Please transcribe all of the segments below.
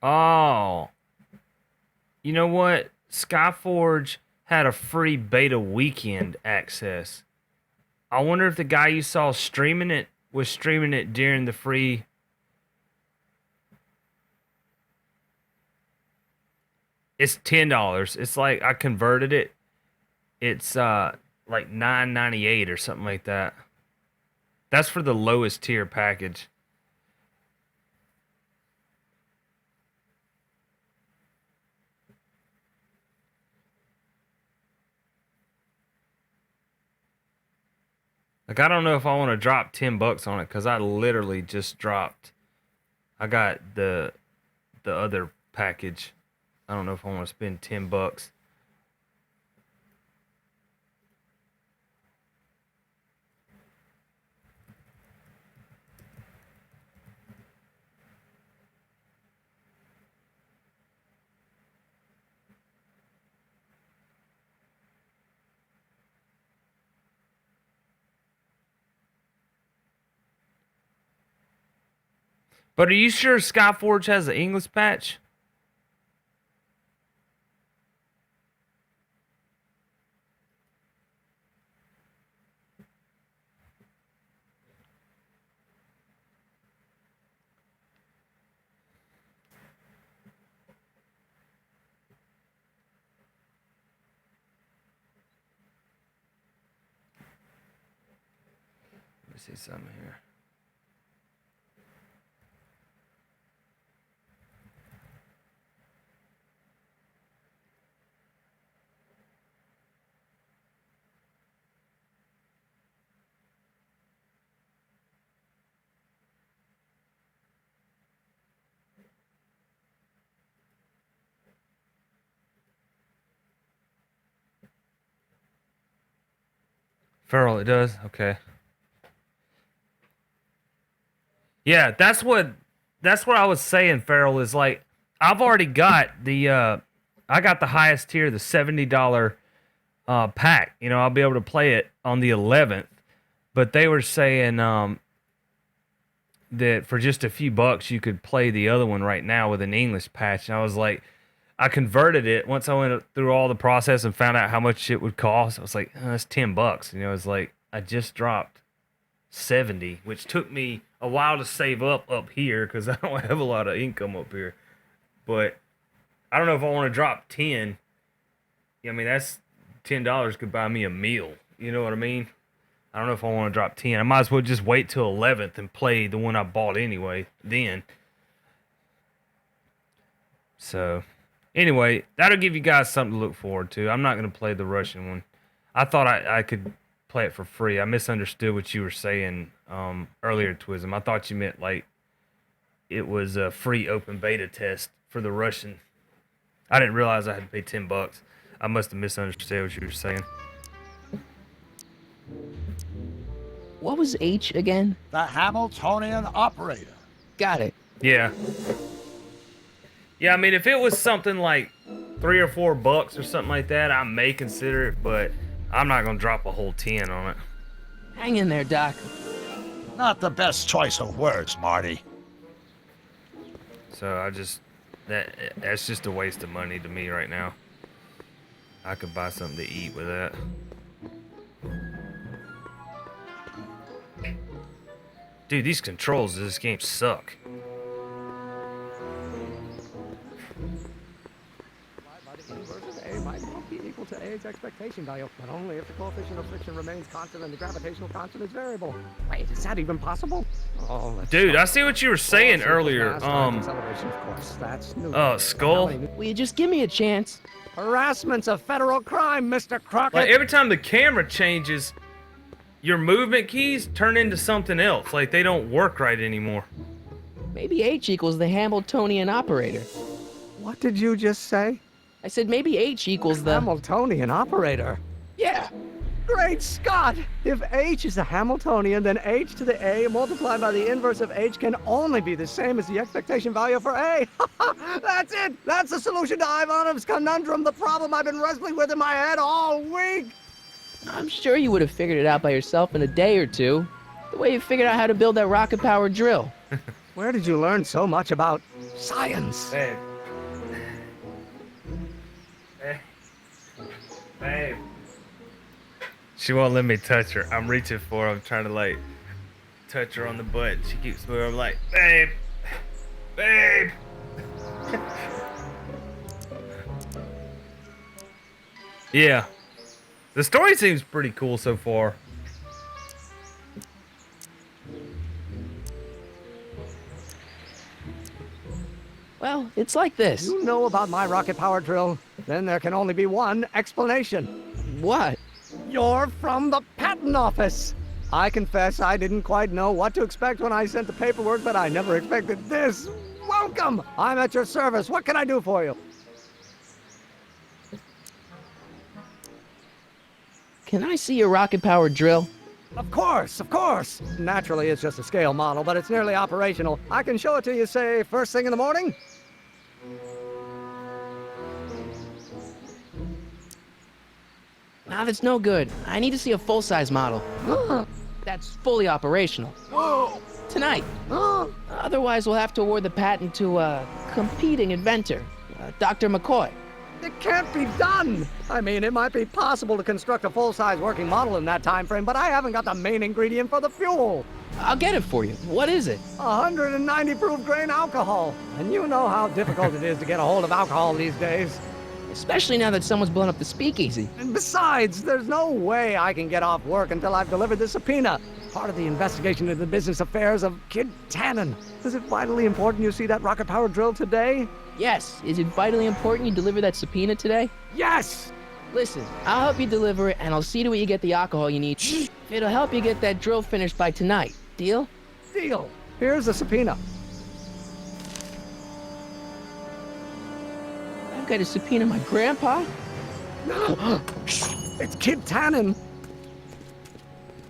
Oh, you know what? Skyforge had a free beta weekend access. I wonder if the guy you saw streaming it was streaming it during the free. It's $10. It's like I converted it. It's like $9.98 or something like that. That's for the lowest tier package. Like I don't know if I want to drop $10 on it because I literally just dropped. I got the other package. I don't know if I want to spend $10. But are you sure Skyforge has an English patch? Let me see something here. Feral, it does? Okay. Yeah, that's what I was saying, Feral, is like I've already got the I got the highest tier, the $70 pack. You know, I'll be able to play it on the 11th. But they were saying that for just a few bucks you could play the other one right now with an English patch. And I was like, I converted it once I went through all the process and found out how much it would cost. I was like, oh, that's $10. You know, it's like I just dropped 70, which took me a while to save up here because I don't have a lot of income up here. But I don't know if I want to drop 10. I mean, that's $10 could buy me a meal. You know what I mean? I don't know if I want to drop 10. I might as well just wait till 11th and play the one I bought anyway then. So, anyway, that'll give you guys something to look forward to. I'm not going to play the Russian one. I thought I could play it for free. I misunderstood what you were saying earlier, Twism. I thought you meant like it was a free open beta test for the Russian. I didn't realize I had to pay $10. I must have misunderstood what you were saying. What was H again? The Hamiltonian operator. Got it. Yeah. Yeah, I mean, if it was something like $3 or $4 or something like that, I may consider it, but I'm not gonna drop a whole 10 on it. Hang in there, Doc. Not the best choice of words, Marty. So that's just a waste of money to me right now. I could buy something to eat with that. Dude, these controls of this game suck. Might not be equal to A's expectation value, but only if the coefficient of friction remains constant and the gravitational constant is variable. Wait, is that even possible? Oh, dude, I see what you were saying earlier. Acceleration, of course. That's new. Skull. Will you just give me a chance? Harassment's a federal crime, Mr. Crockett. Like every time the camera changes, your movement keys turn into something else. Like they don't work right anymore. Maybe H equals the Hamiltonian operator. What did you just say? I said maybe H equals the... Hamiltonian operator? Yeah. Great Scott! If H is a Hamiltonian, then H to the A multiplied by the inverse of H can only be the same as the expectation value for A. That's it! That's the solution to Ivanov's conundrum, the problem I've been wrestling with in my head all week! I'm sure you would have figured it out by yourself in a day or two. The way you figured out how to build that rocket-powered drill. Where did you learn so much about science? Babe. Babe. She won't let me touch her. I'm reaching for her. I'm trying to like touch her on the butt. She keeps moving. I'm like, babe. Babe. Yeah. The story seems pretty cool so far. Well, it's like this. You know about my rocket power drill? Then there can only be one explanation. What? You're from the patent office. I confess I didn't quite know what to expect when I sent the paperwork, but I never expected this. Welcome! I'm at your service. What can I do for you? Can I see your rocket-powered drill? Of course, of course. Naturally, it's just a scale model, but it's nearly operational. I can show it to you, say, first thing in the morning? Nah, that's no good. I need to see a full-size model. That's fully operational. Tonight. Otherwise, we'll have to award the patent to a competing inventor, Dr. McCoy. It can't be done! I mean, it might be possible to construct a full-size working model in that time frame, but I haven't got the main ingredient for the fuel. I'll get it for you. What is it? 190 proof grain alcohol. And you know how difficult it is to get a hold of alcohol these days. Especially now that someone's blown up the speakeasy. And besides, there's no way I can get off work until I've delivered the subpoena. Part of the investigation into the business affairs of Kid Tannen. Is it vitally important you see that rocket power drill today? Yes. Is it vitally important you deliver that subpoena today? Yes! Listen, I'll help you deliver it, and I'll see to it you get the alcohol you need. It'll help you get that drill finished by tonight. Deal? Deal. Here's the subpoena. I've got to subpoena my grandpa? It's Kid Tannen.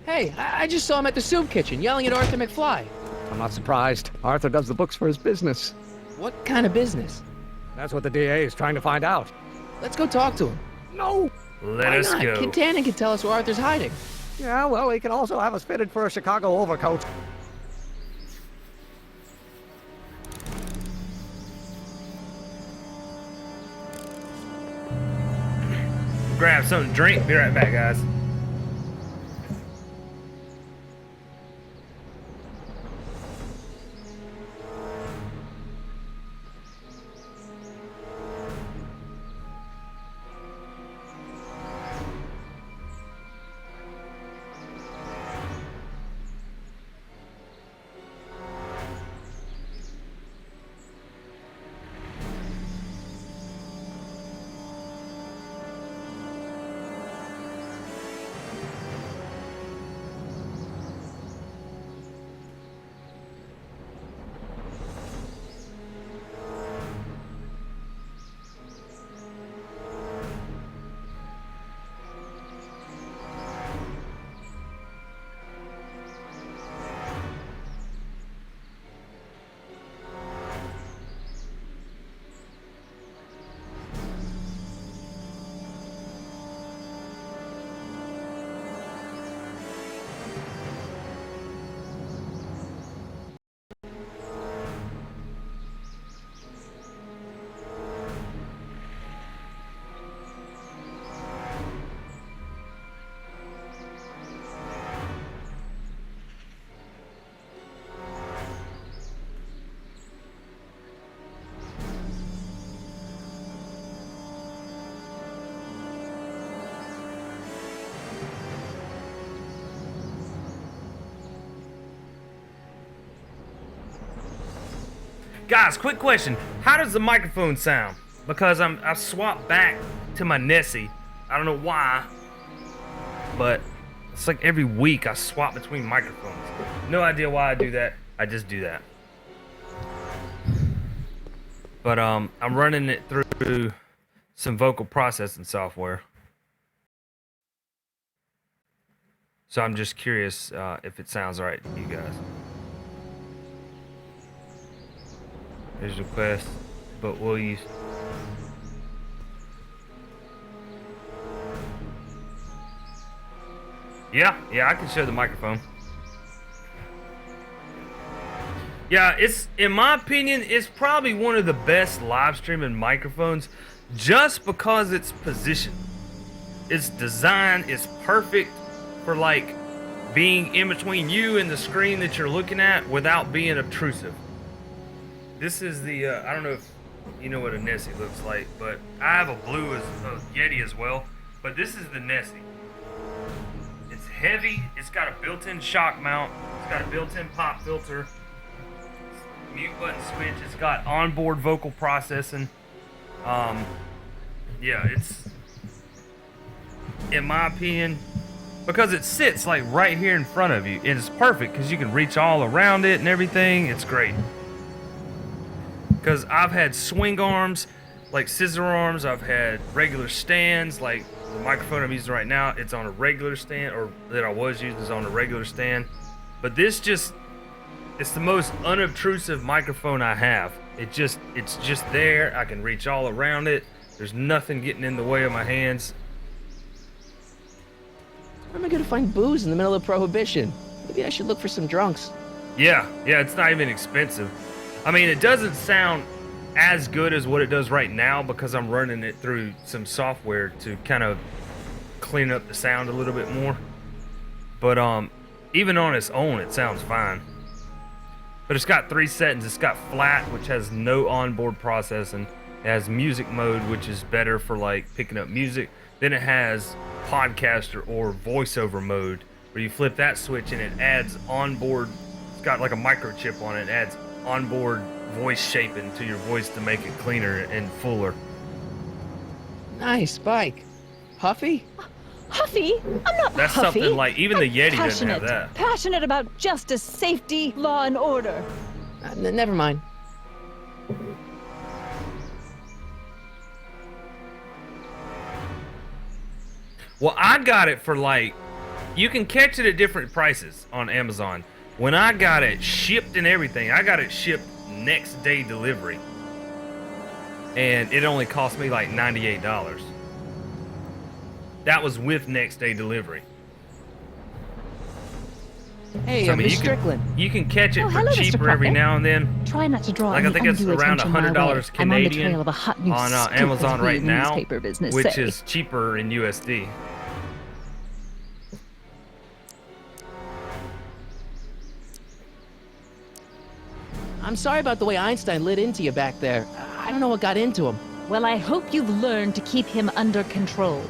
Hey, I just saw him at the soup kitchen yelling at Arthur McFly. I'm not surprised. Arthur does the books for his business. What kind of business? That's what the DA is trying to find out. Let's go talk to him. No! Let Why us not? go. Kid Tannen can tell us where Arthur's hiding. Yeah, well, he can also have us fitted for a Chicago overcoat. Grab something to drink. Be right back, guys. Guys, quick question. How does the microphone sound? Because I swapped back to my Nessie. I don't know why, but it's like every week I swap between microphones. No idea why I do that. I just do that. But I'm running it through some vocal processing software. So I'm just curious if it sounds right to you guys. There's a request, but will you? Yeah, I can show the microphone. Yeah, it's, in my opinion, it's probably one of the best live streaming microphones just because it's positioned. Its design is perfect for like being in between you and the screen that you're looking at without being obtrusive. This is the, I don't know if you know what a Nessie looks like, but I have a blue as a Yeti as well, but this is the Nessie. It's heavy, it's got a built-in shock mount, it's got a built-in pop filter, mute button switch, it's got onboard vocal processing. Yeah, it's, in my opinion, because it sits like right here in front of you, and it's perfect because you can reach all around it and everything. It's great. Because I've had swing arms, like scissor arms, I've had regular stands, like the microphone I'm using right now, it's on a regular stand, or that I was using is on a regular stand. But this just, it's the most unobtrusive microphone I have. It's just there. I can reach all around it. There's nothing getting in the way of my hands. Where am I gonna find booze in the middle of Prohibition? Maybe I should look for some drunks. Yeah, it's not even expensive. I mean, it doesn't sound as good as what it does right now because I'm running it through some software to kind of clean up the sound a little bit more. But even on its own, it sounds fine. But it's got 3 settings. It's got flat, which has no onboard processing. It has music mode, which is better for like picking up music. Then it has podcaster or voiceover mode, where you flip that switch and it adds onboard. It's got like a microchip on it. It adds onboard voice shaping to your voice to make it cleaner and fuller. Nice bike. Huffy? Huffy? I'm not That's huffy. something like even the Yeti doesn't have that. Passionate about justice, safety, law, and order. Never mind. Well, I got it for like, you can catch it at different prices on Amazon. When I got it shipped and everything, I got it shipped next day delivery. And it only cost me like $98. That was with next day delivery. Hey, So, I mean, Miss Strickland. you can catch it Oh, for hello, Mr. cheaper every Puffin. now and then. Try not to draw Like, I any think it's undue around attention my way. $100 I'm on the Canadian trail of a hot new on scoop, Amazon as we right in now, newspaper business which say. is cheaper in USD. I'm sorry about the way Einstein lit into you back there. I don't know what got into him. Well, I hope you've learned to keep him under control.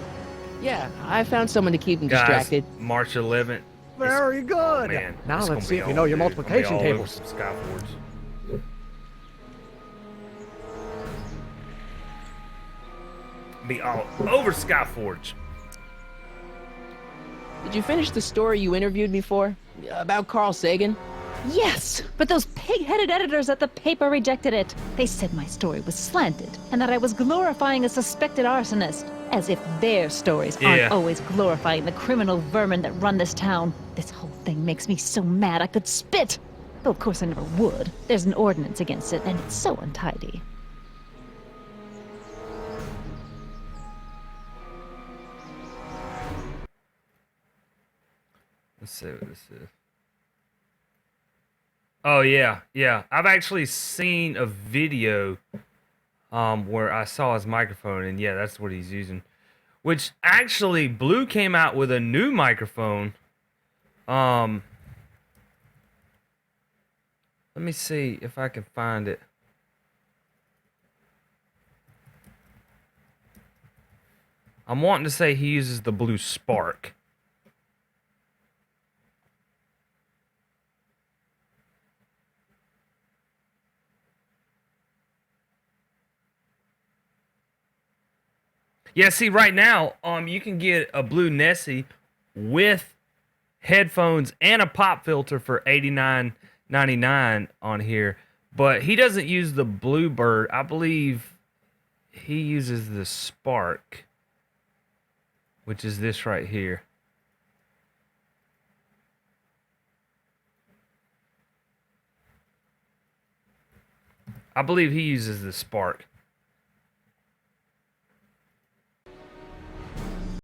Yeah, I found someone to keep him Guys, distracted. March 11th. Very good. Man, Now it's let's gonna see be if you all- know your dude, it's gonna be multiplication all over tables. some Skyforge. Be all over Skyforge. Did you finish the story you interviewed me for? About Carl Sagan? Yes, but those pig-headed editors at the paper rejected it. They said my story was slanted, and that I was glorifying a suspected arsonist. As if their stories Yeah. aren't always glorifying the criminal vermin that run this town. This whole thing makes me so mad I could spit. Though of course I never would. There's an ordinance against it, and it's so untidy. Let's see what this is. Oh yeah. I've actually seen a video where I saw his microphone, and yeah, that's what he's using. Which actually, Blue came out with a new microphone. Let me see if I can find it. I'm wanting to say he uses the Blue Spark. Yeah, see, right now, you can get a Blue Nessie with headphones and a pop filter for $89.99 on here, but he doesn't use the Bluebird. I believe he uses the Spark, which is this right here. I believe he uses the Spark.